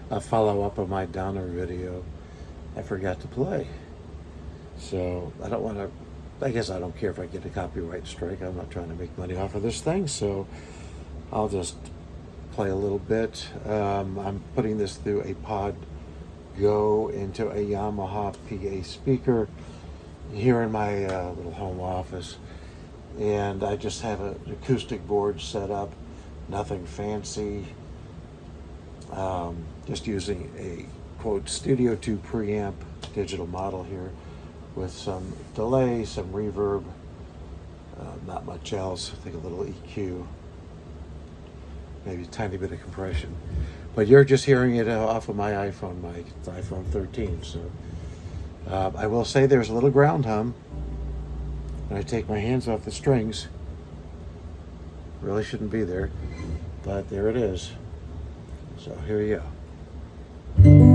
a follow-up of my Downer video I forgot to play. So I don't want to, I guess I don't care if I get a copyright strike. I'm not trying to make money off of this thing, so I'll just play a little bit. I'm putting this through a Pod Go into a Yamaha PA speaker here in my little home office. And I just have an acoustic board set up, nothing fancy. Just using a, quote, Studio 2 preamp digital model here with some delay, some reverb, not much else. I think a little EQ, maybe a tiny bit of compression. But you're just hearing it off of my iPhone mic, it's iPhone 13. So I will say there's a little ground hum when I take my hands off the strings. Really shouldn't be there, but there it is. So here you go. Turn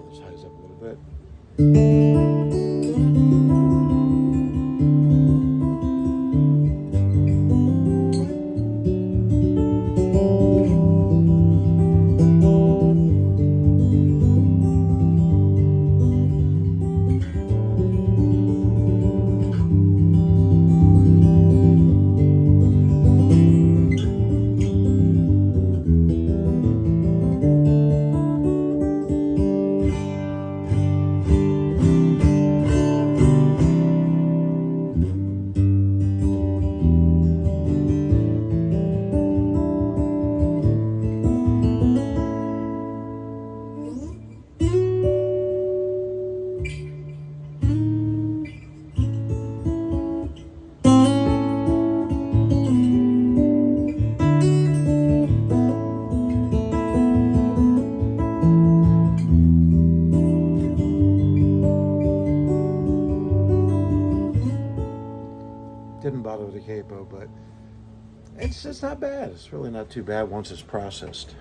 this highs up a little bit. Didn't bother with the capo, but it's not bad. It's really not too bad once it's processed.